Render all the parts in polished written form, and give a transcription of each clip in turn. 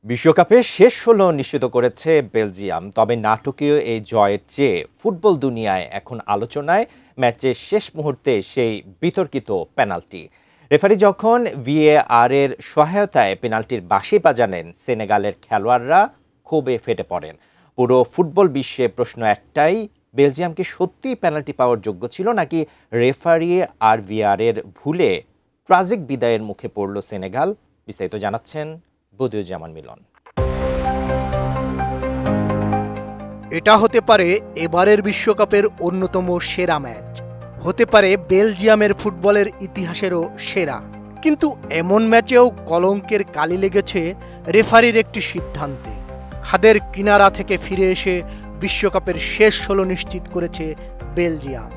বিশ্বকাপের শেষ ১৬ নিশ্চিত করেছে বেলজিয়াম। তবে নাটকীয় এই জয়ের চেয়ে ফুটবল দুনিয়ায় এখন আলোচনায় ম্যাচের শেষ মুহূর্তে সেই বিতর্কিত পেনাল্টি। রেফারি যখন ভিএআর এর সহায়তায় পেনাল্টির বাঁশি বাজালেন, সেনেগালের খেলোয়াড়রা ক্ষোভে ফেটে পড়েন। পুরো ফুটবল বিশ্বে প্রশ্ন একটাই, বেলজিয়াম কি সত্যিই পেনাল্টি পাওয়ার যোগ্য ছিল, নাকি রেফারি আর ভিএআর এর ভুলে ট্রাজিক বিদায়ের মুখে পড়ল সেনেগাল? বিস্তারিত জানাচ্ছেন বদিউজ্জামান মিলন। এটা হতে পারে এবারের বিশ্বকাপের অন্যতম সেরা ম্যাচ, হতে পারে বেলজিয়ামের ফুটবলের ইতিহাসেরও সেরা। কিন্তু এমন ম্যাচেও কলঙ্কের কালি লেগেছে রেফারির একটি সিদ্ধান্তে। খাদের কিনারা থেকে ফিরে এসে বিশ্বকাপের শেষ ১৬ নিশ্চিত করেছে বেলজিয়াম।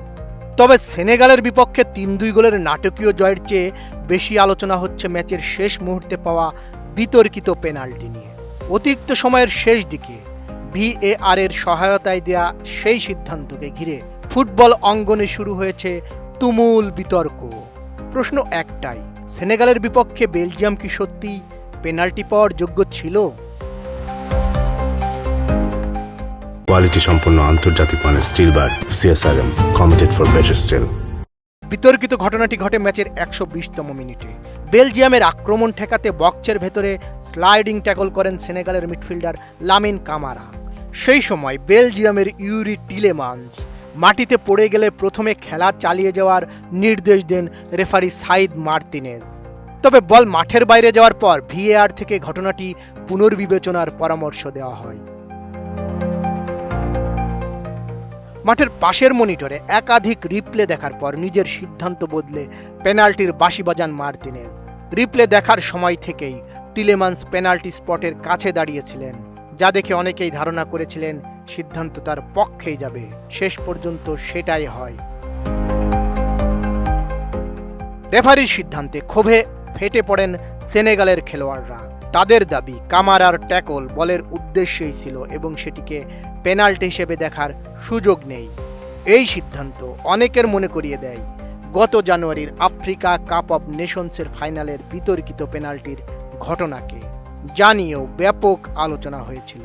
তবে সেনেগালের বিপক্ষে ৩-২ গোলের নাটকীয় জয়ের চেয়ে বেশি আলোচনা হচ্ছে ম্যাচের শেষ মুহূর্তে পাওয়া বিতর্কিত পেনাল্টি নিয়ে। অতিরিক্ত সময়ের শেষ দিকে ভিএআর এর সহায়তায় দেয়া সেই সিদ্ধান্তকে ঘিরে ফুটবল অঙ্গনে শুরু হয়েছে তুমুল বিতর্ক। প্রশ্ন একটাই, সেনেগালের বিপক্ষে বেলজিয়াম কি সত্যি পেনাল্টি পাওয়ার যোগ্য ছিল? কোয়ালিটি সম্পন্ন আন্তর্জাতিক মানের still bar CSRM, committed for better still. বিতর্কিত ঘটনাটি ঘটে ম্যাচের ১২০তম মিনিটে। বেলজিয়ামের আক্রমণ ঠেকাতে বক্সের ভেতরে স্লাইডিং ট্যাকল করেন সেনেগালের মিডফিল্ডার লামিন কামারা। সেই সময় বেলজিয়ামের ইউরি টিলেমান্স মাটিতে পড়ে গেলে প্রথমে খেলা চালিয়ে যাওয়ার নির্দেশ দেন রেফারি সাইদ মার্তিনেজ। তবে বল মাঠের বাইরে যাওয়ার পর ভিএআর থেকে ঘটনাটি পুনর্বিবেচনার পরামর্শ দেওয়া হয়। মাঠের পাশের মনিটরে একাধিক রিপ্লে দেখার পর নিজের সিদ্ধান্ত বদলে পেনাল্টির বাঁশি বাজান মার্তিনেজ। রিপ্লে দেখার সময় থেকেই টিলেমান্স পেনাল্টি স্পটের কাছে দাঁড়িয়েছিলেন, যা দেখে অনেকেই ধারণা করেছিলেন সিদ্ধান্ত তার পক্ষেই যাবে। শেষ পর্যন্ত সেটাই হয়। রেফারির সিদ্ধান্তে ক্ষোভে ফেটে পড়েন সেনেগালের খেলোয়াড়রা। তাদের দাবি, কামারার ট্যাকল বলের উদ্দেশ্যেই ছিল এবং সেটিকে পেনাল্টি হিসেবে দেখার সুযোগ নেই। এই সিদ্ধান্ত অনেকের মনে করিয়ে দেয় গত জানুয়ারির আফ্রিকা কাপ অব নেশনসের ফাইনালের বিতর্কিত পেনাল্টির ঘটনাকে, যা নিয়েও ব্যাপক আলোচনা হয়েছিল।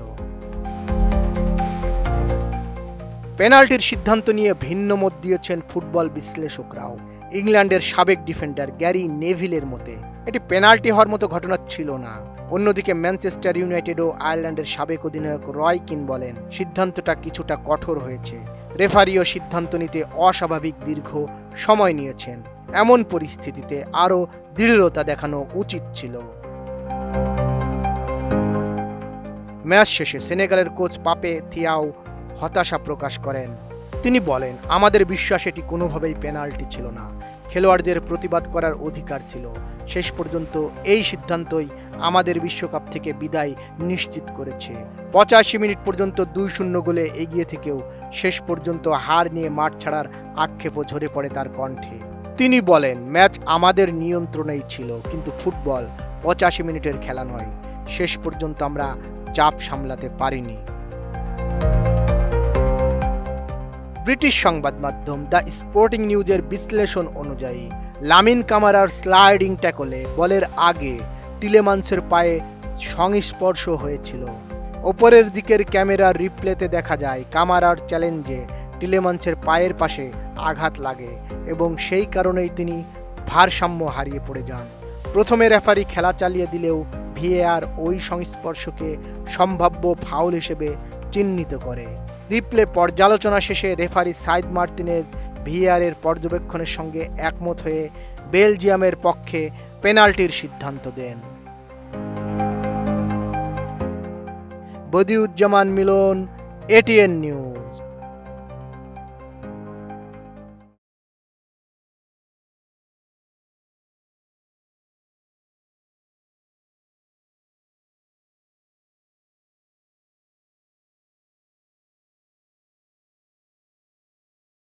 পেনাল্টির সিদ্ধান্ত নিয়ে ভিন্ন মত দিয়েছেন ফুটবল বিশ্লেষকরাও। ইংল্যান্ডের সাবেক ডিফেন্ডার গ্যারি নেভিলের মতে এটি পেনাল্টি হওয়ার মতো ঘটনা ছিল না। অন্যদিকে ম্যানচেস্টার ইউনাইটেড ও আয়ারল্যান্ডের সাবেক অধিনায়ক রয় কিন বলেন, সিদ্ধান্তটা কিছুটা কঠোর হয়েছে। রেফারিও সিদ্ধান্ত নিতে অস্বাভাবিক দীর্ঘ সময় নিয়েছেন। এমন পরিস্থিতিতে আরও দৃঢ়তা দেখানো উচিত ছিল। ম্যাচ শেষে সেনেগালের কোচ পাপে থিয়াও হতাশা প্রকাশ করেন। তিনি বলেন, আমাদের বিশ্বাস এটি কোনোভাবেই পেনাল্টি ছিল না। খেলোয়াড়দের প্রতিবাদ করার অধিকার ছিল। শেষ পর্যন্ত এই সিদ্ধান্তই আমাদের বিশ্বকাপ থেকে বিদায় নিশ্চিত করেছে। ৮৫ মিনিট পর্যন্ত ২-০ গোলে এগিয়ে থেকেও শেষ পর্যন্ত হার নিয়ে মাঠ ছাড়ার আক্ষেপও ঝরে পড়ে তার কণ্ঠে। তিনি বলেন, ম্যাচ আমাদের নিয়ন্ত্রণেই ছিল, কিন্তু ফুটবল ৮৫ মিনিটের খেলা নয়। শেষ পর্যন্ত আমরা চাপ সামলাতে পারিনি। ব্রিটিশ সংবাদ মাধ্যম দ্য স্পোর্টিং নিউজের বিশ্লেষণ অনুযায়ী লামিন কামারার স্লাইডিং ট্যাকলে বলের আগে টিলেমান্সের পায়ে সংস্পর্শ হয়েছিল। ওপরের দিকের ক্যামেরার রিপ্লেতে দেখা যায় কামারার চ্যালেঞ্জে টিলেমান্সের পায়ের পাশে আঘাত লাগে এবং সেই কারণেই তিনি ভারসাম্য হারিয়ে পড়ে যান। প্রথমে রেফারি খেলা চালিয়ে দিলেও ভিএআর ওই সংস্পর্শকে সম্ভাব্য ফাউল হিসেবে চিহ্নিত করে। রিপ্লে পর্যালোচনা শেষে রেফারি সাইদ মার্তিনেজ ভিএআর এর পর্যবেক্ষণের সঙ্গে একমত হয়ে বেলজিয়ামের পক্ষে পেনাল্টির সিদ্ধান্ত দেন। বদিউজ্জামান মিলন, এটিএন নিউজ।